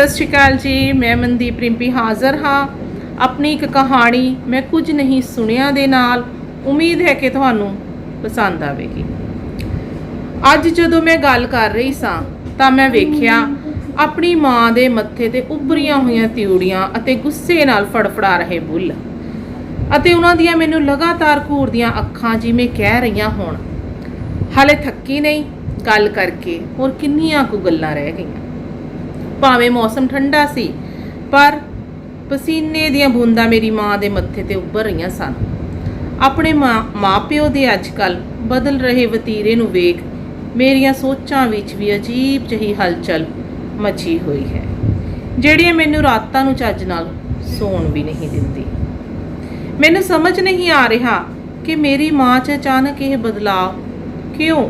सत श्री अकाल जी। मैं मनदीप रिंपी हाज़र हाँ अपनी एक कहानी मैं कुछ नहीं सुनिया दे नाल। उम्मीद है कि तुहानू पसंद आवेगी। अज जदों मैं गल कर रही सां तां मैं वेख्या अपनी माँ दे मत्थे ते उभरियां होईयां तिउड़ियां अते गुस्से नाल फड़फड़ा रहे बुल अते उन्हां दियां मैनू लगातार घूरदियां अखां जिवें कह रहीआं होण हाले थक्की नहीं गल करके होर किन्नियां कु गल्लां रह गईयां। भावें मौसम ठंडा सी पर पसीने दियां बूंदां मेरी माँ दे मत्थे ते उभर रहीआं सन। अपने माँ प्यो दे अजकल बदल रहे वतीरे नूं वेख मेरियां सोचां विच भी अजीब जही हलचल मची हुई है जिहड़ी मैनूं रातां नूं चज नाल सौण भी नहीं दिंदी। मैनूं समझ नहीं आ रहा कि मेरी माँ च अचानक यह बदलाव क्यों।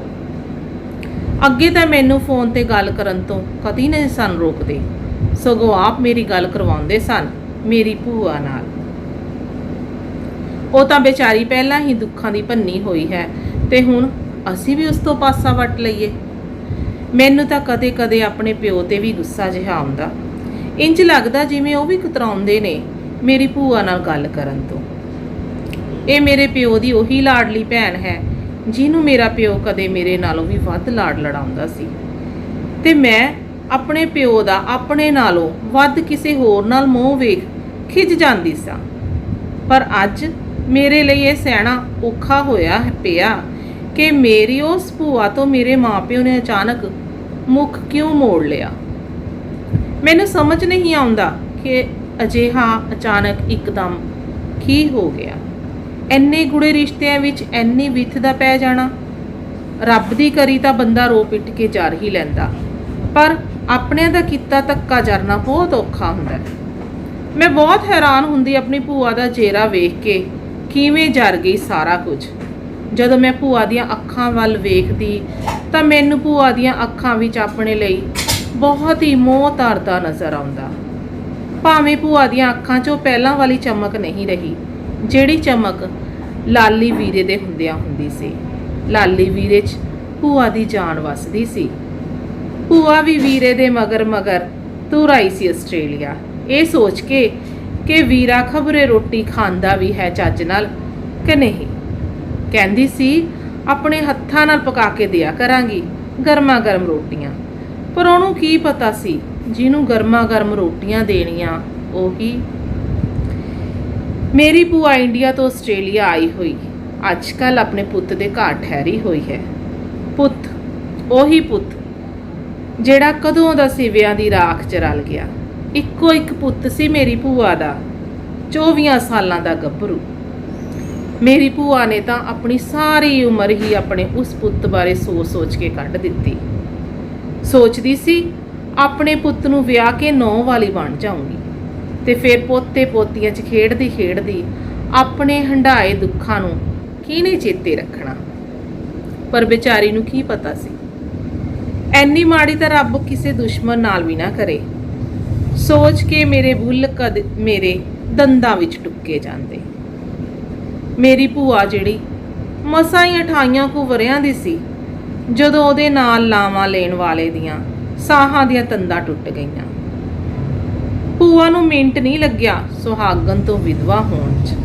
अगे तो मैनू फोन ते गल करन तो कदी नहीं सन रोकते, सगों आप मेरी गल करवाउंदे सन मेरी भूआ नाल। वो तो बेचारी पहला ही दुखां दी भन्नी हुई है ते हुण असी भी उस तो पासा वट लईए। मैनू तो कदे कदे अपने प्यो ते भी गुस्सा जिहा आउंदा, इंज लगदा जिवें वो भी कतराउंदे ने मेरी भूआ नाल गल करन तो। ये मेरे प्यो दी उही लाडली भैन है जिन्हों मेरा प्यो कदे मेरे नालों भी वध लाड लड़ाउंदा सी ते मैं अपने प्यो दा अपने नालों वध किसी होर नाल मोह वेख खिज जांदी सा। पर अज मेरे लिए यह सहना औखा होया पिया कि मेरी उस भूआ तो मेरे माँ प्यो ने अचानक मुख क्यों मोड़ लिया। मैनू समझ नहीं आउंदा कि अजिहा अचानक एकदम की हो गया। इन्ने गुड़े रिश्तिਆਂ ਵਿੱਚ ਇੰਨੀ विथ ਦਾ ਪੈ जाना। ਰੱਬ ਦੀ ਕਰੀ ਤਾਂ ਬੰਦਾ ਰੋ ਪਿੱਟ ਕੇ ਜਰ ਹੀ ਲੈਂਦਾ, ਪਰ ਆਪਣਿਆਂ ਦਾ ਕੀਤਾ ਧੱਕਾ ਜਰਨਾ ਬਹੁਤ ਔਖਾ ਹੁੰਦਾ। ਮੈਂ ਬਹੁਤ ਹੈਰਾਨ ਹੁੰਦੀ ਆਪਣੀ ਭੂਆ ਦਾ ਚਿਹਰਾ ਵੇਖ ਕੇ ਕਿਵੇਂ ਜਰ ਗਈ ਸਾਰਾ ਕੁਝ। ਜਦੋਂ ਮੈਂ ਭੂਆ ਦੀਆਂ ਅੱਖਾਂ ਵੱਲ ਵੇਖਦੀ ਤਾਂ ਮੈਨੂੰ ਭੂਆ ਦੀਆਂ ਅੱਖਾਂ ਵਿੱਚ ਆਪਣੇ ਲਈ ਬਹੁਤ ਹੀ ਮੋਹ ਤਰਦਾ ਨਜ਼ਰ ਆਉਂਦਾ। ਭਾਵੇਂ ਭੂਆ ਦੀਆਂ ਅੱਖਾਂ 'ਚੋਂ ਪਹਿਲਾਂ ਵਾਲੀ ਚਮਕ नहीं रही ਜਿਹੜੀ चमक लाली वीरे दे हुंदियां हुंदी सी। लाली वीरे च भूआ दी जान वसदी सी। भूआ भी वीरे दे मगर मगर तुर आई सी आस्ट्रेलिया, ये सोच के कि वीरा खबरे रोटी खांदा भी है चज नाल कि नहीं। कहंदी सी अपने हत्थां नाल पका के दिया करांगी गर्मा गर्म रोटियां, पर उहनूं की पता सी जिन्हों गर्मा गर्म रोटियां देनियां ओही। मेरी भूआ इंडिया तो आस्ट्रेलिया आई हुई अजकल अपने पुत के घर ठहरी हुई है। पुत ओही पुत जेड़ा कदों दा सिवियां दी राख च रल गया। इक्को एक पुत सी मेरी भूआ दा, 24 सालां दा गभरू। मेरी भूआ ने तो अपनी सारी उम्र ही अपने उस पुत बारे सोच सोच के कढ़ दित्ती। सोचदी सी अपने पुत नूं विआह के नौं वाली बन जाऊंगी ते फिर पोते पोतियां च खेडदी खेडदी अपने हंडाए दुखां नूं किहने चेते रखना। पर बेचारी नूं की पता सी ऐनी माड़ी तां रब किसी दुश्मन नाल भी ना करे। सोच के मेरे बुल कद मेरे दंदां विच टुके जांदे। मेरी भूआ जिहड़ी मसां ही 28 कुछ वरियां दी सी जदों उहदे नाल लावां लेण वाले दियां साहां दियां तंदां टुट गईयां। भूआ नूं मिंट नहीं लग्या सुहागन तो विधवा होण च।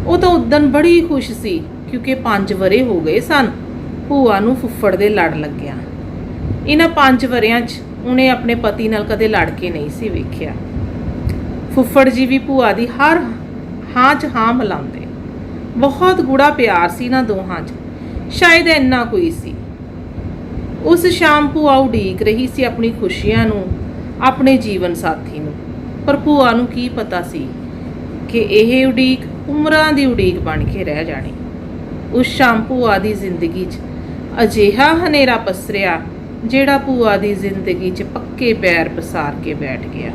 वो तो उदन बड़ी खुश सी क्योंकि 5 वरे हो गए सन भूआ नूं फुफ्फड़ दे लड़ लग्या। इन्हां 5 वरियां च उन्हें अपने पति नाल कदे लड़ के नहीं सी वेख्या। फुफ्फड़ जी भी भूआ दी हर हाँ च हाँ मिलाउंदे। बहुत गूढ़ा प्यार सी इन्हां दोहां च, शायद इन्ना कोई सी। उस शाम भूआ उड़ीक रही सी अपनी खुशियां नूं अपने जीवन साथी नूं, पर भूआ नूं की पता सी कि यह उड़ीक उमरां दी उड़ीक बन के रह जानी। उस शाम भूआ दी जिंदगी च अजिहा हनेरा पसरिया जिहड़ा भूआ दी जिंदगी च पक्के पैर पसार के बैठ गया।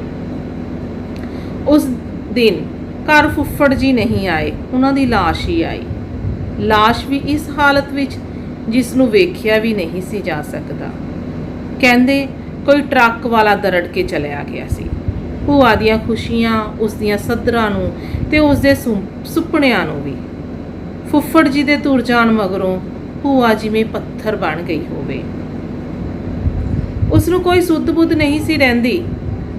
उस दिन घर फुफ्फड़ जी नहीं आए, उन्हां दी लाश ही आई। लाश भी इस हालत विच जिसनूं वेख्या भी नहीं सी जा सकदा। कहंदे कोई ट्रक वाला दरड़ के चलिया गया सी। भूआ दियां खुशियां उस दियां सदरां नूं ते उस दे सुपनियां नूं भी। फुफ्फड़ जी दे तुर जाण मगरों भूआ जिवें पत्थर बन गई होवे। उसनूं कोई सुध बुध नहीं सी रहिंदी।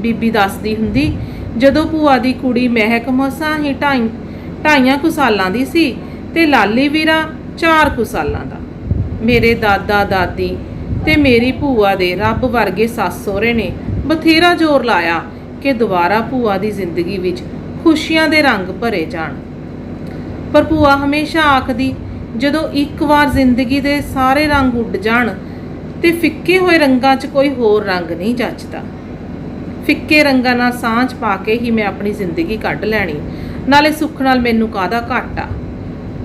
ਬੀਬੀ ਦੱਸਦੀ ਹੁੰਦੀ, ਜਦੋਂ ਭੂਆ ਦੀ ਕੁੜੀ ਮਹਿਕ ਮਸਾਂ ਹੀ ਢਾਈਆਂ ਕੁ ਸਾਲਾਂ ਦੀ ਸੀ ਤੇ ਲਾਲੀ ਵੀਰਾ 4 ਕੁ ਸਾਲਾਂ ਦਾ। ਮੇਰੇ ਦਾਦਾ ਦਾਦੀ ਤੇ ਮੇਰੀ ਭੂਆ ਦੇ ਰੱਬ ਵਰਗੇ ਸੱਸ ਸਹੁਰੇ ਨੇ ਬਥੇਰਾ ਜ਼ੋਰ ਲਾਇਆ ਕਿ ਦੁਬਾਰਾ ਭੂਆ ਦੀ ਜ਼ਿੰਦਗੀ ਵਿੱਚ ਖੁਸ਼ੀਆਂ ਦੇ ਰੰਗ ਭਰੇ ਜਾਣ। ਪਰ ਭੂਆ ਹਮੇਸ਼ਾ ਆਖਦੀ, ਜਦੋਂ ਇੱਕ ਵਾਰ ਜ਼ਿੰਦਗੀ ਦੇ ਸਾਰੇ ਰੰਗ ਉੱਡ ਜਾਣ ਤੇ ਫਿੱਕੇ ਹੋਏ ਰੰਗਾਂ 'ਚ ਕੋਈ ਹੋਰ ਰੰਗ ਨਹੀਂ ਜੱਚਦਾ। ਫਿੱਕੇ ਰੰਗਾਂ ਨਾਲ ਸਾਂਝ ਪਾ ਕੇ ਹੀ ਮੈਂ ਆਪਣੀ ਜ਼ਿੰਦਗੀ ਕੱਢ ਲੈਣੀ, ਨਾਲੇ ਸੁੱਖ ਨਾਲ ਮੈਨੂੰ ਕਾਹਦਾ ਘਾਟਾ।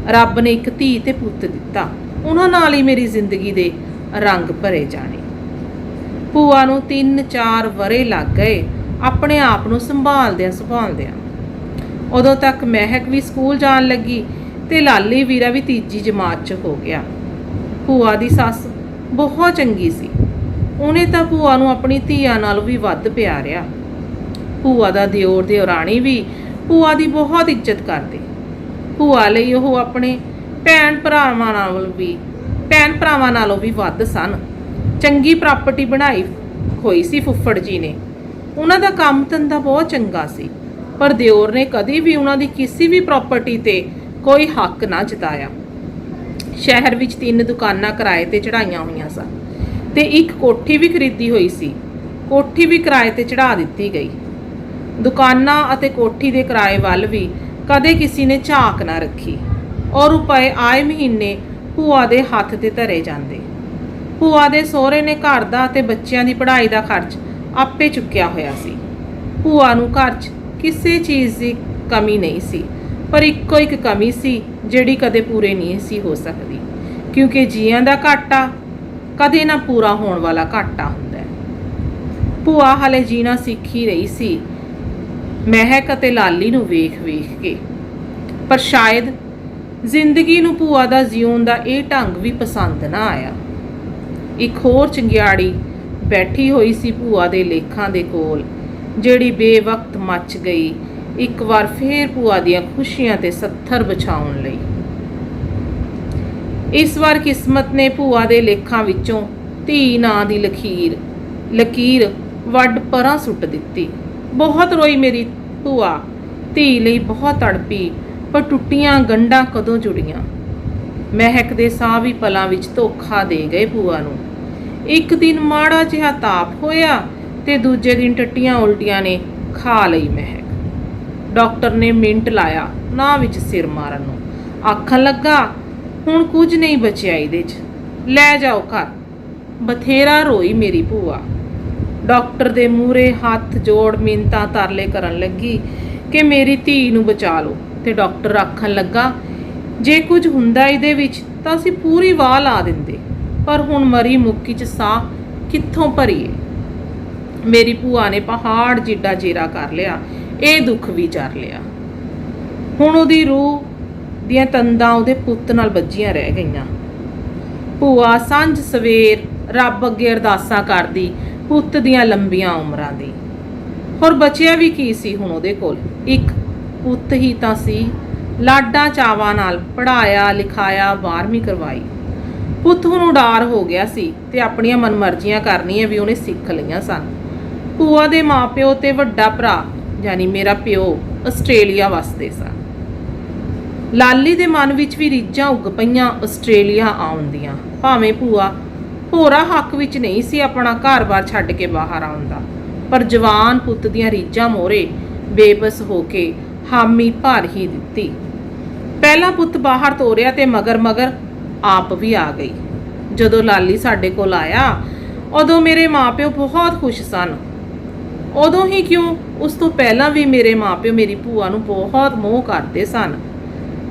ਰੱਬ ਨੇ ਇੱਕ ਧੀ ਤੇ ਪੁੱਤ ਦਿੱਤਾ, ਉਹਨਾਂ ਨਾਲ ਹੀ ਮੇਰੀ ਜ਼ਿੰਦਗੀ ਦੇ ਰੰਗ ਭਰੇ ਜਾਣੇ। ਭੂਆ ਨੂੰ 3-4 ਵਰ੍ਹੇ ਲੱਗ ਗਏ ਆਪਣੇ ਆਪ ਨੂੰ ਸੰਭਾਲਦਿਆਂ। ਉਦੋਂ ਤੱਕ ਮਹਿਕ ਵੀ ਸਕੂਲ ਜਾਣ ਲੱਗੀ ਤੇ ਲਾਲੀ ਵੀਰਾ ਵੀ ਤੀਜੀ ਜਮਾਤ 'ਚ ਹੋ ਗਿਆ। ਭੂਆ ਦੀ ਸੱਸ ਬਹੁਤ ਚੰਗੀ ਸੀ, ਉਹਨੇ ਤਾਂ ਭੂਆ ਨੂੰ ਆਪਣੀ ਧੀਆਂ ਨਾਲੋਂ ਵੀ ਵੱਧ ਪਿਆਰਿਆ। ਭੂਆ ਦਾ ਦਿਓਰ ਦਿਓਰਾਣੀ ਵੀ ਭੂਆ ਦੀ ਬਹੁਤ ਇੱਜ਼ਤ ਕਰਦੇ। ਭੂਆ ਲਈ ਉਹ ਆਪਣੇ ਭੈਣ ਭਰਾਵਾਂ ਨਾਲੋਂ ਵੀ ਵੱਧ ਸਨ। ਚੰਗੀ ਪ੍ਰਾਪਰਟੀ ਬਣਾਈ ਹੋਈ ਸੀ ਫੁੱਫੜ ਜੀ ਨੇ, ਉਹਨਾਂ ਦਾ ਕੰਮ ਧੰਦਾ ਬਹੁਤ ਚੰਗਾ ਸੀ, ਪਰ ਦਿਓਰ ਨੇ ਕਦੀ ਵੀ ਉਹਨਾਂ ਦੀ ਕਿਸੇ ਵੀ ਪ੍ਰਾਪਰਟੀ ਤੇ ਕੋਈ ਹੱਕ ਨਾ ਜਤਾਇਆ। ਸ਼ਹਿਰ ਵਿੱਚ 3 ਦੁਕਾਨਾਂ ਕਿਰਾਏ ਤੇ ਚੜਾਈਆਂ ਹੋਈਆਂ ਸਨ ਤੇ ਇੱਕ ਕੋਠੀ ਵੀ ਖਰੀਦੀ ਹੋਈ ਸੀ। ਕੋਠੀ ਵੀ ਕਿਰਾਏ ਤੇ ਚੜਾ ਦਿੱਤੀ ਗਈ। ਦੁਕਾਨਾਂ ਅਤੇ ਕੋਠੀ ਦੇ ਕਿਰਾਏ ਵੱਲ ਵੀ ਕਦੇ ਕਿਸੇ ਨੇ ਝਾਕ ਨਾ ਰੱਖੀ ਔਰ ਰੁਪਏ ਆਏ ਮਹੀਨੇ ਭੂਆ ਦੇ ਹੱਥ ਤੇ ਧਰੇ ਜਾਂਦੇ। ਭੂਆ ਦੇ ਸਹੁਰੇ ਨੇ ਘਰ ਦਾ ਤੇ ਬੱਚਿਆਂ ਦੀ ਪੜ੍ਹਾਈ ਦਾ ਖਰਚ ਆਪੇ ਚੁੱਕਿਆ ਹੋਇਆ ਸੀ। ਭੂਆ ਨੂੰ ਘਰ 'ਚ ਕਿਸੇ ਚੀਜ਼ ਦੀ ਕਮੀ ਨਹੀਂ ਸੀ, ਪਰ ਇੱਕੋ ਇੱਕ ਕਮੀ ਸੀ ਜਿਹੜੀ ਕਦੇ ਪੂਰੇ ਨਹੀਂ ਸੀ ਹੋ ਸਕਦੀ, ਕਿਉਂਕਿ ਜੀਆਂ ਦਾ ਘਾਟਾ ਕਦੇ ਨਾ ਪੂਰਾ ਹੋਣ ਵਾਲਾ ਘਾਟਾ ਹੁੰਦਾ ਹੈ। ਭੂਆ ਹਾਲੇ ਜੀਣਾ ਸਿੱਖ ਹੀ ਰਹੀ ਸੀ ਮਹਿਕ ਅਤੇ ਲਾਲੀ ਨੂੰ ਵੇਖ ਕੇ, ਪਰ ਸ਼ਾਇਦ ਜ਼ਿੰਦਗੀ ਨੂੰ ਭੂਆ ਦਾ ਜਿਉਣ ਦਾ ਇਹ ਢੰਗ ਵੀ ਪਸੰਦ ਨਾ ਆਇਆ। ਇੱਕ ਹੋਰ ਚੰਗਿਆੜੀ ਬੈਠੀ ਹੋਈ ਸੀ ਭੂਆ ਦੇ ਲੇਖਾਂ ਦੇ ਕੋਲ, ਜਿਹੜੀ ਬੇਵਕਤ ਮੱਚ ਗਈ ਇੱਕ ਵਾਰ ਫੇਰ ਭੂਆ ਦੀਆਂ ਖੁਸ਼ੀਆਂ ਤੇ ਸੱਥਰ ਵਿਛਾਉਣ ਲਈ। ਇਸ ਵਾਰ ਕਿਸਮਤ ਨੇ ਭੂਆ ਦੇ ਲੇਖਾਂ ਵਿੱਚੋਂ ਧੀ ਨਾਂ ਦੀ ਲਕੀਰ ਵੱਢ ਪਰਾਂ ਸੁੱਟ ਦਿੱਤੀ। ਬਹੁਤ ਰੋਈ ਮੇਰੀ ਭੂਆ, ਧੀ ਲਈ ਬਹੁਤ ਤੜਪੀ, ਪਰ ਟੁੱਟੀਆਂ ਗੰਢਾਂ ਕਦੋਂ ਜੁੜੀਆਂ। ਮਹਿਕ ਦੇ ਸਾਹ ਵੀ ਪਲਾਂ ਵਿੱਚ ਧੋਖਾ ਦੇ ਗਏ ਭੂਆ ਨੂੰ। ਇੱਕ ਦਿਨ ਮਾੜਾ ਜਿਹਾ ਤਾਪ ਹੋਇਆ ਤੇ ਦੂਜੇ ਦਿਨ ਟੱਟੀਆਂ ਉਲਟੀਆਂ ਨੇ ਖਾ ਲਈ ਮਹਿਕ। ਡਾਕਟਰ ਨੇ ਮਿੰਟ ਲਾਇਆ ਨਾ ਵਿੱਚ ਸਿਰ ਮਾਰਨ ਨੂੰ, ਆਖਣ ਲੱਗਾ, ਹੁਣ ਕੁਝ ਨਹੀਂ ਬਚਿਆ ਇਹਦੇ 'ਚ, ਲੈ ਜਾਓ ਘਰ। ਬਥੇਰਾ ਰੋਈ ਮੇਰੀ ਭੂਆ। ਡਾਕਟਰ ਦੇ ਮੂਹਰੇ ਹੱਥ ਜੋੜ ਮਿੰਨਤਾਂ ਤਰਲੇ ਕਰਨ ਲੱਗੀ ਕਿ ਮੇਰੀ ਧੀ ਨੂੰ ਬਚਾ ਲਓ, ਤੇ ਡਾਕਟਰ ਆਖਣ ਲੱਗਾ, ਜੇ ਕੁਝ ਹੁੰਦਾ ਇਹਦੇ ਵਿੱਚ ਤਾਂ ਅਸੀਂ ਪੂਰੀ ਵਾਹ ਲਾ ਦਿੰਦੇ, ਪਰ ਹੁਣ ਮਰੀ ਮੁੱਕੀ 'ਚ ਸਾਹ ਕਿੱਥੋਂ ਭਰੀਏ। ਮੇਰੀ ਭੂਆ ਨੇ ਪਹਾੜ ਜਿੱਡਾ ਜੇਰਾ ਕਰ ਲਿਆ, ਇਹ ਦੁੱਖ ਵੀ ਜਰ ਲਿਆ। ਹੁਣ ਉਹਦੀ ਰੂਹ ਦੀਆਂ ਤੰਦਾਂ ਉਹਦੇ ਪੁੱਤ ਨਾਲ ਵੱਜੀਆਂ ਰਹਿ ਗਈਆਂ। ਭੂਆ ਸਾਂਝ ਸਵੇਰ ਰੱਬ ਅੱਗੇ ਅਰਦਾਸਾਂ ਕਰਦੀ ਪੁੱਤ ਦੀਆਂ ਲੰਬੀਆਂ ਉਮਰਾਂ ਦੀ। ਹੋਰ ਬਚਿਆ ਵੀ ਕੀ ਸੀ ਹੁਣ ਉਹਦੇ ਕੋਲ? ਇੱਕ ਪੁੱਤ ਹੀ ਤਾਂ ਸੀ। ਲਾਡਾਂ ਚਾਵਾਂ ਨਾਲ ਪੜ੍ਹਾਇਆ ਲਿਖਾਇਆ, 12ਵੀਂ ਕਰਵਾਈ। ਪੁੱਤ ਹੁਣ ਉਡਾਰ ਹੋ ਗਿਆ ਸੀ ਤੇ ਆਪਣੀਆਂ ਮਨਮਰਜ਼ੀਆਂ ਕਰਨੀਆਂ ਵੀ ਉਹਨੇ ਸਿੱਖ ਲਈਆਂ ਸਨ। ਭੂਆ ਦੇ ਮਾਪਿਓ ਤੇ ਵੱਡਾ ਭਰਾ ਯਾਨੀ ਮੇਰਾ ਪਿਓ ਆਸਟ੍ਰੇਲੀਆ ਵਸਦੇ ਸਨ। ਲਾਲੀ ਦੇ ਮਨ ਵਿੱਚ ਵੀ ਰੀਝਾਂ ਉੱਗ ਪਈਆਂ ਆਸਟ੍ਰੇਲੀਆ ਆਉਣ ਦੀਆਂ, ਭਾਵੇਂ ਭੂਆ ਹੋਰਾ ਹੱਕ ਵਿੱਚ ਨਹੀਂ ਸੀ ਆਪਣਾ ਘਰ-ਬਾਰ ਛੱਡ ਕੇ ਬਾਹਰ ਆਉਣ ਦਾ, ਪਰ ਜਵਾਨ ਪੁੱਤ ਦੀਆਂ ਰੀਝਾਂ ਮੋਹਰੇ ਬੇਬਸ ਹੋ ਕੇ ਹਾਮੀ ਭਰ ਹੀ ਦਿੱਤੀ। ਪਹਿਲਾ ਪੁੱਤ ਬਾਹਰ ਤੋਰਿਆ ਤੇ ਮਗਰ ਆਪ ਵੀ ਆ ਗਈ। ਜਦੋਂ ਲਾਲੀ ਸਾਡੇ ਕੋਲ ਆਇਆ ਉਦੋਂ ਮੇਰੇ ਮਾਪਿਓ ਬਹੁਤ ਖੁਸ਼ ਸਨ। ਉਦੋਂ ਹੀ ਕਿਉਂ, ਉਸ ਤੋਂ ਪਹਿਲਾਂ ਵੀ ਮੇਰੇ ਮਾਪਿਓ ਮੇਰੀ ਭੂਆ ਨੂੰ ਬਹੁਤ ਮੋਹ ਕਰਦੇ ਸਨ।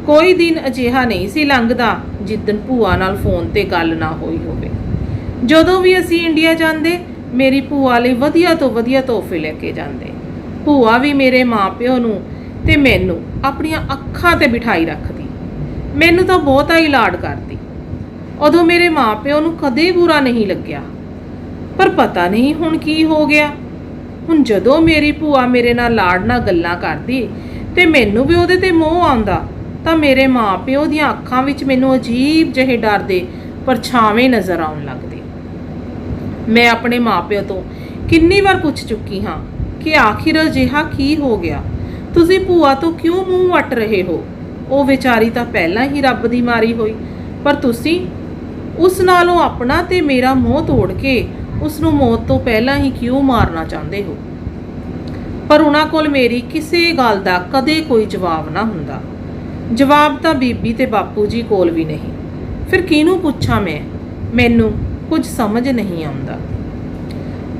ਕੋਈ ਦਿਨ ਅਜਿਹਾ ਨਹੀਂ ਸੀ ਲੰਘਦਾ ਜਿੱਦਣ ਭੂਆ ਨਾਲ ਫੋਨ ਤੇ ਗੱਲ ਨਾ ਹੋਈ ਹੋਵੇ। ਜਦੋਂ ਵੀ ਅਸੀਂ ਇੰਡੀਆ ਜਾਂਦੇ ਮੇਰੀ ਭੂਆ ਲਈ ਵਧੀਆ ਤੋਂ ਵਧੀਆ ਤੋਹਫੇ ਲੈ ਕੇ ਜਾਂਦੇ। ਭੂਆ ਵੀ ਮੇਰੇ ਮਾਪਿਓ ਨੂੰ ਤੇ ਮੈਨੂੰ ਆਪਣੀਆਂ ਅੱਖਾਂ ਤੇ ਬਿਠਾਈ ਰੱਖਦੀ, ਮੈਨੂੰ ਤਾਂ ਬਹੁਤਾ ਹੀ ਲਾਡ ਕਰਦੀ। ਉਦੋਂ ਮੇਰੇ ਮਾਪਿਓ ਨੂੰ ਕਦੇ ਬੁਰਾ ਨਹੀਂ ਲੱਗਿਆ, ਪਰ ਪਤਾ ਨਹੀਂ ਹੁਣ ਕੀ ਹੋ ਗਿਆ। ਹੁਣ ਜਦੋਂ ਮੇਰੀ ਭੂਆ ਮੇਰੇ ਨਾਲ ਲਾਡ ਨਾਲ ਗੱਲਾਂ ਕਰਦੀ ਤੇ ਮੈਨੂੰ ਵੀ ਉਹਦੇ ਤੇ ਮੋਹ ਆਉਂਦਾ, ਤਾਂ ਮੇਰੇ ਮਾਪਿਓ ਦੀਆਂ ਅੱਖਾਂ ਵਿੱਚ ਮੈਨੂੰ ਅਜੀਬ ਜਿਹੇ ਡਰ ਦੇ ਪਰਛਾਵੇਂ ਨਜ਼ਰ ਆਉਣ ਲੱਗਦੇ। ਮੈਂ ਆਪਣੇ ਮਾਪਿਓ ਤੋਂ ਕਿੰਨੀ ਵਾਰ ਪੁੱਛ ਚੁੱਕੀ ਹਾਂ ਕਿ ਆਖਿਰ ਅਜਿਹਾ ਕੀ ਹੋ ਗਿਆ, ਤੁਸੀਂ ਭੂਆ ਤੋਂ ਕਿਉਂ ਮੂੰਹ ਵੱਟ ਰਹੇ ਹੋ? ਉਹ ਵਿਚਾਰੀ ਤਾਂ ਪਹਿਲਾਂ ਹੀ ਰੱਬ ਦੀ ਮਾਰੀ ਹੋਈ, ਪਰ ਤੁਸੀਂ ਉਸ ਨਾਲੋਂ ਆਪਣਾ ਤੇ ਮੇਰਾ ਮੋਹ ਤੋੜ ਕੇ ਉਸ ਨੂੰ ਮੌਤ ਤੋਂ ਪਹਿਲਾਂ ਹੀ ਕਿਉਂ ਮਾਰਨਾ ਚਾਹੁੰਦੇ ਹੋ? ਪਰ ਉਹਨਾਂ ਕੋਲ ਮੇਰੀ ਕਿਸੇ ਗੱਲ ਦਾ ਕਦੇ ਕੋਈ ਜਵਾਬ ਨਾ ਹੁੰਦਾ। ਜਵਾਬ ਤਾਂ ਬੀਬੀ ਤੇ ਬਾਪੂ ਜੀ ਕੋਲ ਵੀ ਨਹੀਂ। ਫਿਰ ਕਿਹਨੂੰ ਪੁੱਛਾਂ ਮੈਂ? ਮੈਨੂੰ ਕੁਝ ਸਮਝ ਨਹੀਂ ਆਉਂਦਾ।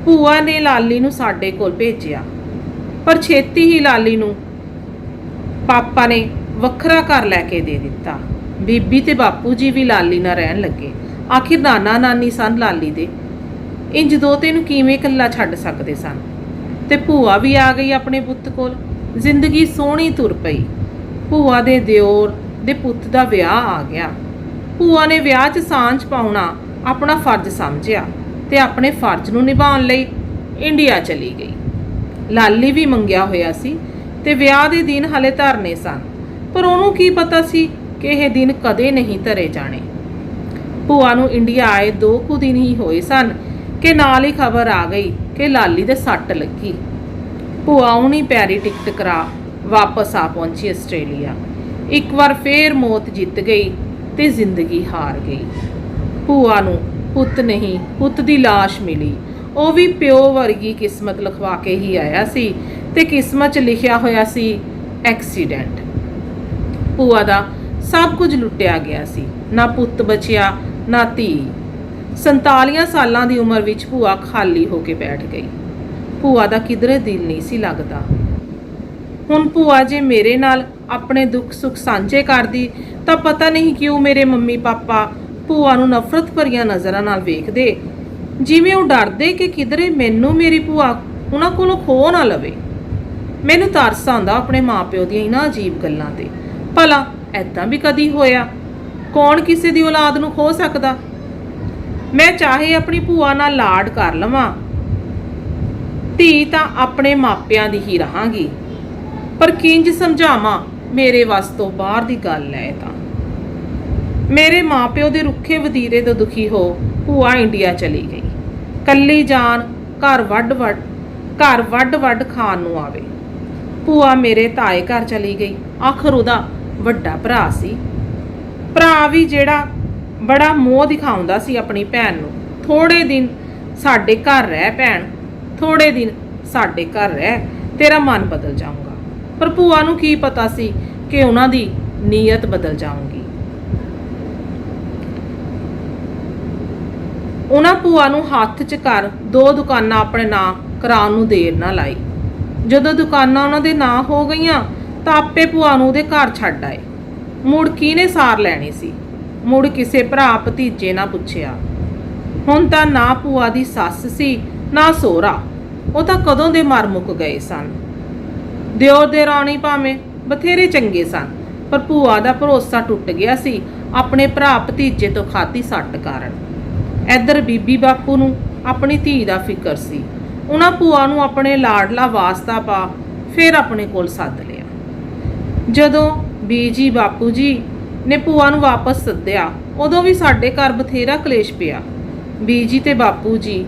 ਭੂਆ ਨੇ ਲਾਲੀ ਨੂੰ ਸਾਡੇ ਕੋਲ ਭੇਜਿਆ, ਪਰ ਛੇਤੀ ਹੀ ਲਾਲੀ ਨੂੰ ਪਾਪਾ ਨੇ ਵੱਖਰਾ ਘਰ ਲੈ ਕੇ ਦੇ ਦਿੱਤਾ। ਬੀਬੀ ਤੇ ਬਾਪੂ ਜੀ ਵੀ ਲਾਲੀ ਨਾਲ ਰਹਿਣ ਲੱਗੇ। ਆਖਿਰ ਨਾਨਾ ਨਾਨੀ ਸਨ ਲਾਲੀ ਦੇ, ਇੰਜ ਦੋਤੇ ਨੂੰ ਕਿਵੇਂ ਇਕੱਲਾ ਛੱਡ ਸਕਦੇ ਸਨ? ਤੇ ਭੂਆ ਵੀ ਆ ਗਈ ਆਪਣੇ ਪੁੱਤ ਕੋਲ। ਜ਼ਿੰਦਗੀ ਸੋਹਣੀ ਤੁਰ ਪਈ। ਭੂਆ ਦੇ ਦਿਓਰ ਦੇ ਪੁੱਤ ਦਾ ਵਿਆਹ ਆ ਗਿਆ। ਭੂਆ ਨੇ ਵਿਆਹ 'ਚ ਸਾਂਝ ਪਾਉਣਾ ਆਪਣਾ ਫਰਜ਼ ਸਮਝਿਆ ਤੇ ਆਪਣੇ ਫਰਜ਼ ਨੂੰ ਨਿਭਾਉਣ ਲਈ ਇੰਡੀਆ ਚਲੀ ਗਈ। ਲਾਲੀ ਵੀ ਮੰਗਿਆ ਹੋਇਆ ਸੀ ਤੇ ਵਿਆਹ ਦੇ ਦਿਨ ਹਲੇ ਧਰਨੇ ਸਨ, ਪਰ ਉਹਨੂੰ ਕੀ ਪਤਾ ਸੀ ਕਿ ਇਹ ਦਿਨ ਕਦੇ ਨਹੀਂ ਧਰੇ ਜਾਣੇ। ਭੂਆ ਨੂੰ ਇੰਡੀਆ ਆਏ 2 ਕੁ ਦਿਨ ਹੀ ਹੋਏ ਸਨ ਕਿ ਨਾਲ ਹੀ ਖਬਰ ਆ ਗਈ ਕਿ ਲਾਲੀ ਦੇ ਸੱਟ ਲੱਗੀ। ਭੂਆ ਉਹਨੀ ਪੈਰੀ ਟਿਕਟ ਕਰਾ ਵਾਪਸ ਆ ਪਹੁੰਚੀ ਆਸਟ੍ਰੇਲੀਆ। ਇੱਕ ਵਾਰ ਫੇਰ ਮੌਤ ਜਿੱਤ ਗਈ ਤੇ ਜ਼ਿੰਦਗੀ ਹਾਰ ਗਈ। ਭੂਆ ਨੂੰ ਪੁੱਤ ਨਹੀਂ, ਪੁੱਤ ਦੀ ਲਾਸ਼ ਮਿਲੀ। ਉਹ ਵੀ ਪਿਓ ਵਰਗੀ ਕਿਸਮਤ ਲਿਖਵਾ ਕੇ ਹੀ ਆਇਆ ਸੀ ਤੇ ਕਿਸਮਤ 'ਚ ਲਿਖਿਆ ਹੋਇਆ ਸੀ ਐਕਸੀਡੈਂਟ। ਭੂਆ ਦਾ ਸਭ ਕੁਝ ਲੁੱਟਿਆ ਗਿਆ ਸੀ, ਨਾ ਪੁੱਤ ਬਚਿਆ ਨਾ ਧੀ। 47 ਸਾਲਾਂ ਦੀ ਉਮਰ ਵਿੱਚ ਭੂਆ ਖਾਲੀ ਹੋ ਕੇ ਬੈਠ ਗਈ। ਭੂਆ ਦਾ ਕਿਧਰੇ ਦਿਲ ਨਹੀਂ ਸੀ ਲੱਗਦਾ। ਹੁਣ ਭੂਆ ਜੇ ਮੇਰੇ ਨਾਲ ਆਪਣੇ ਦੁੱਖ ਸੁੱਖ ਸਾਂਝੇ ਕਰਦੀ ਤਾਂ ਪਤਾ ਨਹੀਂ ਕਿਉਂ ਮੇਰੇ ਮੰਮੀ ਪਾਪਾ ਭੂਆ ਨੂੰ ਨਫ਼ਰਤ ਭਰੀਆਂ ਨਜ਼ਰਾਂ ਨਾਲ ਵੇਖਦੇ, ਜਿਵੇਂ ਉਹ ਡਰਦੇ ਕਿ ਕਿਧਰੇ ਮੈਨੂੰ ਮੇਰੀ ਭੂਆ ਉਹਨਾਂ ਕੋਲੋਂ ਖੋ ਨਾ ਲਵੇ। ਮੈਨੂੰ ਤਰਸ ਆਉਂਦਾ ਆਪਣੇ ਮਾਪਿਓ ਦੀਆਂ ਇਹਨਾਂ ਅਜੀਬ ਗੱਲਾਂ ਤੇ। ਭਲਾ ਐਦਾਂ ਵੀ ਕਦੀ ਹੋਇਆ? ਕੌਣ ਕਿਸੇ ਦੀ ਔਲਾਦ ਨੂੰ ਖੋ ਸਕਦਾ? ਮੈਂ ਚਾਹੇ ਆਪਣੀ ਭੂਆ ਨਾਲ ਲਾਡ ਕਰ ਲਵਾਂ, ਧੀ ਤਾਂ ਆਪਣੇ ਮਾਪਿਆਂ ਦੀ ਹੀ ਰਹਾਂਗੀ, ਪਰ ਕਿੰਜ ਸਮਝਾਵਾਂ? ਮੇਰੇ ਵੱਸ ਤੋਂ ਬਾਹਰ ਦੀ ਗੱਲ ਹੈ। ਤਾਂ ਮੇਰੇ ਮਾਪਿਓ ਦੇ ਰੁੱਖੇ ਵਤੀਰੇ ਤੋਂ ਦੁਖੀ ਹੋ ਭੂਆ ਇੰਡੀਆ ਚਲੀ ਗਈ। ਕੱਲੀ ਜਾਨ ਘਰ ਵੱਡ ਖਾਣ ਨੂੰ ਆਵੇ। ਭੂਆ ਮੇਰੇ ਤਾਏ ਘਰ ਚਲੀ ਗਈ। ਆਖਰ ਉਹਦਾ ਵੱਡਾ ਭਰਾ ਸੀ, ਭਰਾ ਵੀ ਜਿਹੜਾ ਬੜਾ ਮੋਹ ਦਿਖਾਉਂਦਾ ਸੀ ਆਪਣੀ ਭੈਣ ਨੂੰ। ਥੋੜੇ ਦਿਨ ਸਾਡੇ ਘਰ ਰਹਿ ਭੈਣ, ਥੋੜੇ ਦਿਨ ਸਾਡੇ ਘਰ ਰਹਿ, ਤੇਰਾ ਮਨ ਬਦਲ ਜਾਊਗਾ। ਪਰ ਭੂਆ ਨੂੰ ਕੀ ਪਤਾ ਸੀ ਕਿ ਉਹਨਾਂ ਦੀ ਨੀਅਤ ਬਦਲ ਜਾਊਗੀ। ਉਹਨਾਂ ਭੂਆ ਨੂੰ ਹੱਥ 'ਚ ਕਰ 2 ਦੁਕਾਨਾਂ ਆਪਣੇ ਨਾਂ ਕਰਾਉਣ ਨੂੰ ਦੇਰ ਨਾ ਲਾਈ। ਜਦੋਂ ਦੁਕਾਨਾਂ ਉਹਨਾਂ ਦੇ ਨਾਂ ਹੋ ਗਈਆਂ ਤਾਂ ਆਪੇ ਭੂਆ ਨੂੰ ਉਹਦੇ ਘਰ ਛੱਡ ਆਏ। ਮੁੜ ਕਿਹਨੇ ਸਾਰ ਲੈਣੀ ਸੀ? ਮੁੜ ਕਿਸੇ ਭਰਾ ਭਤੀਜੇ ਨਾ ਪੁੱਛਿਆ। ਹੁਣ ਤਾਂ ਨਾ ਭੂਆ ਦੀ ਸੱਸ ਸੀ ਨਾ ਸਹੁਰਾ, ਉਹ ਤਾਂ ਕਦੋਂ ਦੇ ਮਰ ਮੁੱਕ ਗਏ ਸਨ। ਦਿਓਰ ਦੇ ਰਾਣੀ ਭਾਵੇਂ ਬਥੇਰੇ ਚੰਗੇ ਸਨ, ਪਰ ਭੂਆ ਦਾ ਭਰੋਸਾ ਟੁੱਟ ਗਿਆ ਸੀ ਆਪਣੇ ਭਰਾ ਭਤੀਜੇ ਤੋਂ ਖਾਧੀ ਸੱਟ ਕਾਰਨ। ਇੱਧਰ ਬੀਬੀ ਬਾਪੂ ਨੂੰ ਆਪਣੀ ਧੀ ਦਾ ਫਿਕਰ ਸੀ। ਉਹਨਾਂ ਭੂਆ ਨੂੰ ਆਪਣੇ ਲਾਡਲਾ ਵਾਸਤਾ ਪਾ ਫਿਰ ਆਪਣੇ ਕੋਲ ਸੱਦ ਲਿਆ। ਜਦੋਂ ਬੀਜੀ ਬਾਪੂ ਜੀ ਨੇ ਭੂਆ ਨੂੰ ਵਾਪਸ ਸੱਦਿਆ, ਉਦੋਂ ਵੀ ਸਾਡੇ ਘਰ ਬਥੇਰਾ ਕਲੇਸ਼ ਪਿਆ। ਬੀਜੀ ਤੇ ਬਾਪੂ ਜੀ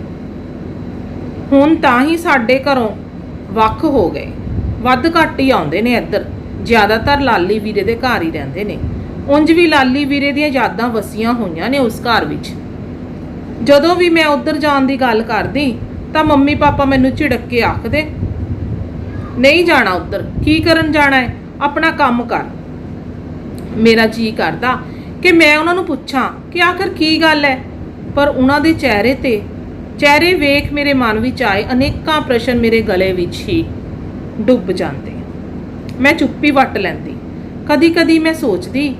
ਹੁਣ ਤਾਂ ਹੀ ਸਾਡੇ ਘਰੋਂ ਵੱਖ ਹੋ ਗਏ। ਵੱਧ ਘੱਟ ਹੀ ਆਉਂਦੇ ਨੇ ਇੱਧਰ, ਜ਼ਿਆਦਾਤਰ ਲਾਲੀ ਵੀਰੇ ਦੇ ਘਰ ਹੀ ਰਹਿੰਦੇ ਨੇ। ਉਂਝ ਵੀ ਲਾਲੀ ਵੀਰੇ ਦੀਆਂ ਯਾਦਾਂ ਵਸੀਆਂ ਹੋਈਆਂ ਨੇ ਉਸ ਘਰ ਵਿੱਚ। ਜਦੋਂ ਵੀ ਮੈਂ ਉੱਧਰ ਜਾਣ ਦੀ ਗੱਲ ਕਰਦੀ ਤਾਂ ਮੰਮੀ ਪਾਪਾ ਮੈਨੂੰ ਝਿੜਕ ਕੇ ਆਖਦੇ, ਨਹੀਂ ਜਾਣਾ ਉੱਧਰ, ਕੀ ਕਰਨ ਜਾਣਾ ਹੈ, ਆਪਣਾ ਕੰਮ ਕਰ। ਮੇਰਾ ਜੀ ਕਰਦਾ ਕਿ ਮੈਂ ਉਹਨਾਂ ਨੂੰ ਪੁੱਛਾਂ ਕਿ ਆਖਰ ਕੀ ਗੱਲ ਹੈ, ਪਰ ਉਹਨਾਂ ਦੇ ਚਿਹਰੇ ਵੇਖ ਮੇਰੇ ਮਨ ਵਿੱਚ ਆਏ ਅਨੇਕਾਂ ਪ੍ਰਸ਼ਨ ਮੇਰੇ ਗਲੇ ਵਿੱਚ ਹੀ ਡੁੱਬ ਜਾਂਦੇ। ਮੈਂ ਚੁੱਪੀ ਵੱਟ ਲੈਂਦੀ। ਕਦੀ ਮੈਂ ਸੋਚਦੀ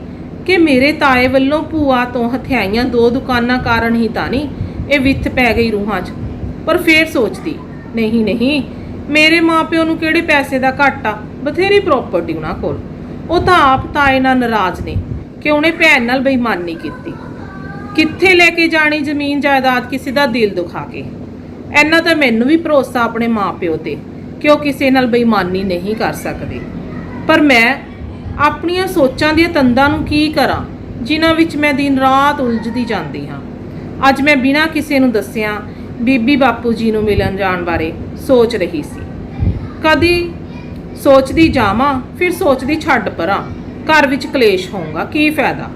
ਕਿ ਮੇਰੇ ਤਾਏ ਵੱਲੋਂ ਭੂਆ ਤੋਂ ਹਥਿਆਈਆਂ 2 ਦੁਕਾਨਾਂ ਕਾਰਨ ਹੀ ਤਾਂ ਨਹੀਂ ਇਹ ਵਿੱਥ ਪੈ ਗਈ ਰੂਹਾਂ 'ਚ। ਪਰ ਫੇਰ ਸੋਚਦੀ, ਨਹੀਂ, ਮੇਰੇ ਮਾਪਿਓ ਨੂੰ ਕਿਹੜੇ ਪੈਸੇ ਦਾ ਘਾਟਾ, ਬਥੇਰੀ ਪ੍ਰਾਪਰਟੀ ਉਹਨਾਂ ਕੋਲ। ਉਹ ਤਾਂ ਆਪ ਤਾਏ ਨਾਲ ਨਾਰਾਜ਼ ਨੇ ਕਿ ਉਹਨੇ ਭੈਣ ਨਾਲ ਬੇਈਮਾਨੀ ਕੀਤੀ। ਕਿੱਥੇ ਲੈ ਕੇ ਜਾਣੀ ਜ਼ਮੀਨ ਜਾਇਦਾਦ ਕਿਸੇ ਦਾ ਦਿਲ ਦੁਖਾ ਕੇ। ਇੰਨਾ ਤਾਂ ਮੈਨੂੰ ਵੀ ਭਰੋਸਾ ਆਪਣੇ ਮਾਪਿਓ ਤੇ ਕਿ ਉਹ ਕਿਸੇ ਨਾਲ ਬੇਈਮਾਨੀ ਨਹੀਂ ਕਰ ਸਕਦੇ। ਪਰ ਮੈਂ ਆਪਣੀਆਂ ਸੋਚਾਂ ਦੀਆਂ ਤੰਦਾਂ ਨੂੰ ਕੀ ਕਰਾਂ ਜਿਨ੍ਹਾਂ ਵਿੱਚ ਮੈਂ ਦਿਨ ਰਾਤ ਉਲਝਦੀ ਜਾਂਦੀ ਹਾਂ। ਅੱਜ ਮੈਂ ਬਿਨਾਂ ਕਿਸੇ ਨੂੰ ਦੱਸਿਆਂ ਬੀਬੀ ਬਾਪੂ ਜੀ ਨੂੰ ਮਿਲਣ ਜਾਣ ਬਾਰੇ ਸੋਚ ਰਹੀ ਸੀ। ਕਦੀ ਸੋਚਦੀ ਜਾਵਾਂ, ਫਿਰ ਸੋਚਦੀ ਛੱਡ ਪਰਾਂ, ਘਰ ਵਿੱਚ ਕਲੇਸ਼ ਹੋਊਗਾ, ਕੀ ਫਾਇਦਾ।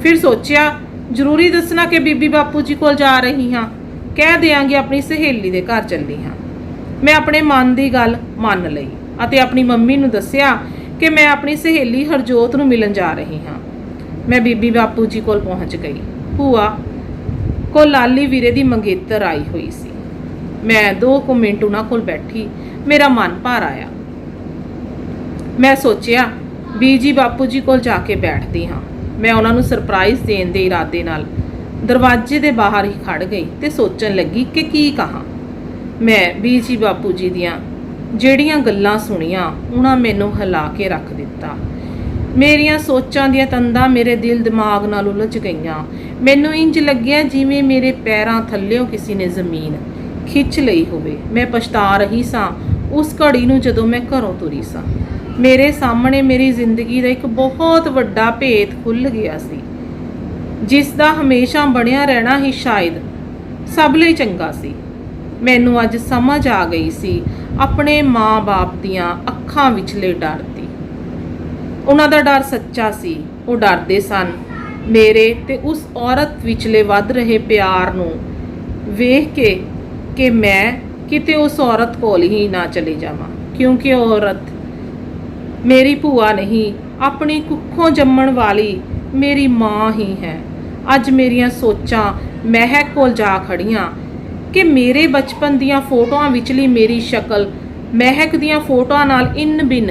ਫਿਰ ਸੋਚਿਆ ਜ਼ਰੂਰੀ ਦੱਸਣਾ ਕਿ ਬੀਬੀ ਬਾਪੂ ਜੀ ਕੋਲ ਜਾ ਰਹੀ ਹਾਂ, ਕਹਿ ਦਿਆਂਗੀ ਆਪਣੀ ਸਹੇਲੀ ਦੇ ਘਰ ਚੱਲੀ ਹਾਂ। ਮੈਂ ਆਪਣੇ ਮਨ ਦੀ ਗੱਲ ਮੰਨ ਲਈ ਅਤੇ ਆਪਣੀ ਮੰਮੀ ਨੂੰ ਦੱਸਿਆ ਕਿ ਮੈਂ ਆਪਣੀ ਸਹੇਲੀ ਹਰਜੋਤ ਨੂੰ ਮਿਲਣ ਜਾ ਰਹੀ ਹਾਂ। ਮੈਂ ਬੀਬੀ ਬਾਪੂ ਜੀ ਕੋਲ ਪਹੁੰਚ ਗਈ। ਭੂਆ ਕੋਲ ਲਾਲੀ ਵੀਰੇ ਦੀ ਮੰਗੇਤਰ ਆਈ ਹੋਈ ਸੀ। ਮੈਂ 2 ਮਿੰਟ ਉਹਨਾਂ ਕੋਲ ਬੈਠੀ, ਮੇਰਾ ਮਨ ਭਰ ਆਇਆ। ਮੈਂ ਸੋਚਿਆ ਬੀਜੀ ਬਾਪੂ ਜੀ ਕੋਲ ਜਾ ਕੇ ਬੈਠਦੀ ਹਾਂ। ਮੈਂ ਉਹਨਾਂ ਨੂੰ ਸਰਪ੍ਰਾਈਜ਼ ਦੇਣ ਦੇ ਇਰਾਦੇ ਨਾਲ ਦਰਵਾਜ਼ੇ ਦੇ ਬਾਹਰ ਹੀ ਖੜ ਗਈ ਤੇ ਸੋਚਣ ਲੱਗੀ ਕਿ ਕੀ ਕਹਾਂ। ਮੈਂ ਬੀਜੀ ਬਾਪੂ ਜੀ ਦੀਆਂ ਜਿਹੜੀਆਂ ਗੱਲਾਂ ਸੁਣੀਆਂ ਉਹਨਾਂ ਮੈਨੂੰ ਹਿਲਾ ਕੇ ਰੱਖ ਦਿੱਤਾ। ਮੇਰੀਆਂ ਸੋਚਾਂ ਦੀਆਂ ਤੰਦਾਂ ਮੇਰੇ ਦਿਲ ਦਿਮਾਗ ਨਾਲ ਉਲਝ ਗਈਆਂ। ਮੈਨੂੰ ਇੰਜ ਲੱਗਿਆ ਜਿਵੇਂ ਮੇਰੇ ਪੈਰਾਂ ਥੱਲਿਓਂ ਕਿਸੇ ਨੇ ਜ਼ਮੀਨ ਖਿੱਚ ਲਈ ਹੋਵੇ। ਮੈਂ ਪਛਤਾ ਰਹੀ ਸਾਂ ਉਸ ਘੜੀ ਨੂੰ ਜਦੋਂ ਮੈਂ ਘਰੋਂ ਤੁਰੀ ਸਾਂ। ਮੇਰੇ ਸਾਹਮਣੇ ਮੇਰੀ ਜ਼ਿੰਦਗੀ ਦਾ ਇੱਕ ਬਹੁਤ ਵੱਡਾ ਭੇਤ ਖੁੱਲ੍ਹ ਗਿਆ ਸੀ, ਜਿਸ ਦਾ ਹਮੇਸ਼ਾ ਬਣਿਆ ਰਹਿਣਾ ਹੀ ਸ਼ਾਇਦ ਸਭ ਲਈ ਚੰਗਾ ਸੀ। ਮੈਨੂੰ ਅੱਜ ਸਮਝ ਆ ਗਈ ਸੀ ਆਪਣੇ ਮਾਂ-ਬਾਪ ਦੀਆਂ ਅੱਖਾਂ ਵਿਚਲੇ ਡਰ ਦੀ। ਉਹਨਾਂ ਦਾ ਡਰ ਸੱਚਾ ਸੀ। ਉਹ ਡਰਦੇ ਸਨ ਮੇਰੇ ਤੇ ਉਸ ਔਰਤ ਵਿਚਲੇ ਵੱਧ ਰਹੇ ਪਿਆਰ ਨੂੰ ਵੇਖ ਕੇ ਕਿ ਮੈਂ ਕਿਤੇ ਉਸ ਔਰਤ ਕੋਲ ਹੀ ਨਾ ਚਲੀ ਜਾਵਾਂ, ਕਿਉਂਕਿ ਉਹ ਔਰਤ ਮੇਰੀ ਭੂਆ ਨਹੀਂ, ਆਪਣੀ ਕੁੱਖੋਂ ਜੰਮਣ ਵਾਲੀ ਮੇਰੀ ਮਾਂ ਹੀ ਹੈ। ਅੱਜ ਮੇਰੀਆਂ ਸੋਚਾਂ ਮਹਿਕ ਕੋਲ ਜਾ ਖੜੀਆਂ ਕਿ ਮੇਰੇ ਬਚਪਨ ਦੀਆਂ ਫੋਟੋਆਂ ਵਿਚਲੀ ਮੇਰੀ ਸ਼ਕਲ ਮਹਿਕ ਦੀਆਂ ਫੋਟੋਆਂ ਨਾਲ ਇੰਨ ਬਿਨ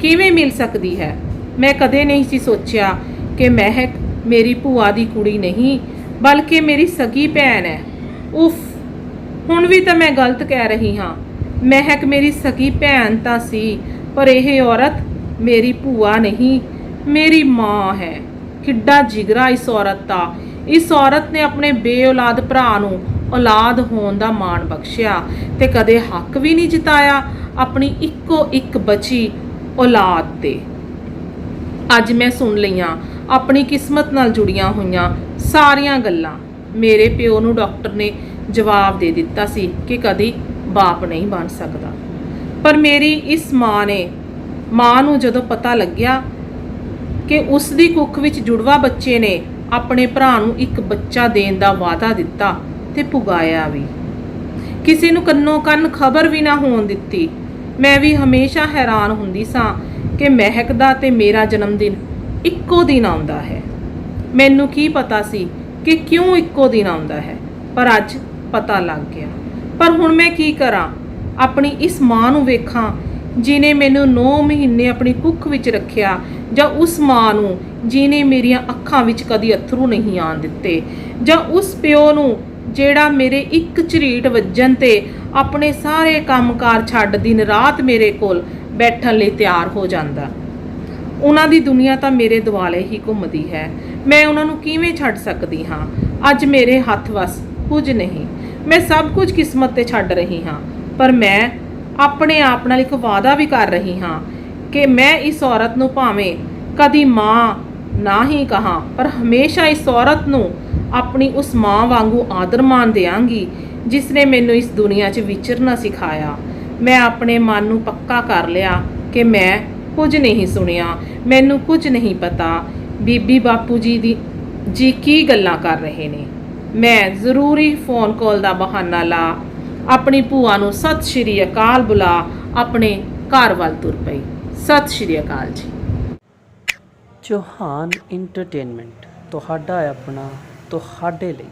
ਕਿਵੇਂ ਮਿਲ ਸਕਦੀ ਹੈ। ਮੈਂ ਕਦੇ ਨਹੀਂ ਸੀ ਸੋਚਿਆ ਕਿ ਮਹਿਕ ਮੇਰੀ ਭੂਆ ਦੀ ਕੁੜੀ ਨਹੀਂ ਬਲਕਿ ਮੇਰੀ ਸਗੀ ਭੈਣ ਹੈ। ਉਫ, ਹੁਣ ਵੀ ਤਾਂ ਮੈਂ ਗਲਤ ਕਹਿ ਰਹੀ ਹਾਂ। ਮਹਿਕ ਮੇਰੀ ਸਗੀ ਭੈਣ ਤਾਂ ਸੀ, ਪਰ ਇਹ ਔਰਤ ਮੇਰੀ ਭੂਆ ਨਹੀਂ, ਮੇਰੀ ਮਾਂ ਹੈ। ਕਿੱਡਾ ਜਿਗਰਾ ਇਸ ਔਰਤ ਦਾ। ਇਸ ਔਰਤ ਨੇ ਆਪਣੇ ਬੇਔਲਾਦ ਭਰਾ ਨੂੰ ਔਲਾਦ ਹੋਣ ਦਾ ਮਾਣ ਬਖਸ਼ਿਆ ਤੇ ਕਦੇ ਹੱਕ ਵੀ ਨਹੀਂ ਜਿਤਾਇਆ ਆਪਣੀ ਇੱਕੋ ਇੱਕ ਬਚੀ ਔਲਾਦ ਤੇ। ਅੱਜ ਮੈਂ ਸੁਣ ਲਈਆਂ ਆਪਣੀ ਕਿਸਮਤ ਨਾਲ ਜੁੜੀਆਂ ਹੋਈਆਂ ਸਾਰੀਆਂ ਗੱਲਾਂ। ਮੇਰੇ ਪਿਓ ਨੂੰ ਡਾਕਟਰ ਨੇ ਜਵਾਬ ਦੇ ਦਿੱਤਾ ਸੀ ਕਿ ਕਦੀ ਬਾਪ ਨਹੀਂ ਬਣ ਸਕਦਾ, ਪਰ ਮੇਰੀ ਇਸ ਮਾਂ ਨੂੰ ਜਦੋਂ ਪਤਾ ਲੱਗਿਆ ਕਿ ਉਸ ਦੀ ਕੁੱਖ ਵਿੱਚ ਜੁੜਵਾ ਬੱਚੇ ਨੇ ਆਪਣੇ ਭਰਾ ਨੂੰ ਇੱਕ ਬੱਚਾ ਦੇਣ ਦਾ ਵਾਅਦਾ ਦਿੱਤਾ ਤੇ ਪੁਗਾਇਆ ਵੀ, ਕਿਸੇ ਨੂੰ ਕੰਨੋਂ ਕੰਨ ਖਬਰ ਵੀ ਨਾ ਹੋਣ ਦਿੱਤੀ। ਮੈਂ ਵੀ ਹਮੇਸ਼ਾ ਹੈਰਾਨ ਹੁੰਦੀ ਸਾਂ ਕਿ ਮਹਿਕ ਦਾ ਤੇ ਮੇਰਾ ਜਨਮ ਦਿਨ ਇੱਕੋ ਦਿਨ ਆਉਂਦਾ ਹੈ। ਮੈਨੂੰ ਕੀ ਪਤਾ ਸੀ ਕਿ ਕਿਉਂ ਇੱਕੋ ਦਿਨ ਆਉਂਦਾ ਹੈ, ਪਰ ਅੱਜ ਪਤਾ ਲੱਗ ਗਿਆ। ਪਰ ਹੁਣ ਮੈਂ ਕੀ ਕਰਾਂ? ਆਪਣੀ ਇਸ ਮਾਂ ਨੂੰ ਵੇਖਾਂ ਜਿਨੇ ਮੈਨੂੰ 9 ਮਹੀਨੇ ਆਪਣੀ ਕੁੱਖ ਵਿੱਚ ਰੱਖਿਆ, ਜਾਂ ਉਸ ਮਾਂ ਨੂੰ ਜਿਨੇ ਮੇਰੀਆਂ ਅੱਖਾਂ ਵਿੱਚ ਕਦੀ ਅੱਥਰੂ ਨਹੀਂ ਆਣ ਦਿੱਤੇ, ਜਾਂ ਉਸ ਪਿਓ ਨੂੰ ਜਿਹੜਾ ਮੇਰੇ ਇੱਕ ਝਰੀਟ ਵੱਜਣ ਤੇ ਆਪਣੇ ਸਾਰੇ ਕੰਮਕਾਰ ਛੱਡ ਦਿਨ ਰਾਤ ਮੇਰੇ ਕੋਲ ਬੈਠਣ ਲਈ ਤਿਆਰ ਹੋ ਜਾਂਦਾ। ਉਹਨਾਂ ਦੀ ਦੁਨੀਆ ਤਾਂ ਮੇਰੇ ਦੁਆਲੇ ਹੀ ਘੁੰਮਦੀ ਹੈ। ਮੈਂ ਉਹਨਾਂ ਨੂੰ ਕਿਵੇਂ ਛੱਡ ਸਕਦੀ ਹਾਂ? ਅੱਜ ਮੇਰੇ ਹੱਥ ਵੱਸ ਕੁਝ ਨਹੀਂ। ਮੈਂ ਸਭ ਕੁਝ ਕਿਸਮਤ ਤੇ ਛੱਡ ਰਹੀ ਹਾਂ, ਪਰ ਮੈਂ ਆਪਣੇ ਆਪ ਨਾਲ ਇੱਕ ਵਾਅਦਾ ਵੀ ਕਰ ਰਹੀ ਹਾਂ ਕਿ ਮੈਂ ਇਸ ਔਰਤ ਨੂੰ ਭਾਵੇਂ ਕਦੀ ਮਾਂ ਨਾ ਹੀ ਕਹਾਂ, ਪਰ ਹਮੇਸ਼ਾ ਇਸ ਔਰਤ ਨੂੰ ਆਪਣੀ ਉਸ ਮਾਂ ਵਾਂਗੂ ਆਦਰ ਮਾਣ ਦਿਆਂਗੀ ਜਿਸ ਨੇ ਮੈਨੂੰ ਇਸ ਦੁਨੀਆ 'ਚ ਵਿਚਰਨਾ ਸਿਖਾਇਆ। ਮੈਂ ਆਪਣੇ ਮਨ ਨੂੰ ਪੱਕਾ ਕਰ ਲਿਆ ਕਿ ਮੈਂ ਕੁਝ ਨਹੀਂ ਸੁਣਿਆ, ਮੈਨੂੰ ਕੁਝ ਨਹੀਂ ਪਤਾ ਬੀਬੀ ਬਾਪੂ ਜੀ ਕੀ ਗੱਲਾਂ ਕਰ ਰਹੇ ਨੇ। ਮੈਂ ਜ਼ਰੂਰੀ ਫੋਨ ਕਾਲ ਦਾ ਬਹਾਨਾ ਲਾ ਆਪਣੀ ਭੂਆ ਨੂੰ ਸਤਿ ਸ਼੍ਰੀ ਅਕਾਲ ਬੁਲਾ ਆਪਣੇ ਘਰ ਵੱਲ ਤੁਰ ਪਈ। ਸਤਿ ਸ਼੍ਰੀ ਅਕਾਲ ਜੀ। ਚੌਹਾਨ ਇੰਟਰਟੇਨਮੈਂਟ ਤੁਹਾਡਾ ਆਪਣਾ, ਤੁਹਾਡੇ ਲਈ।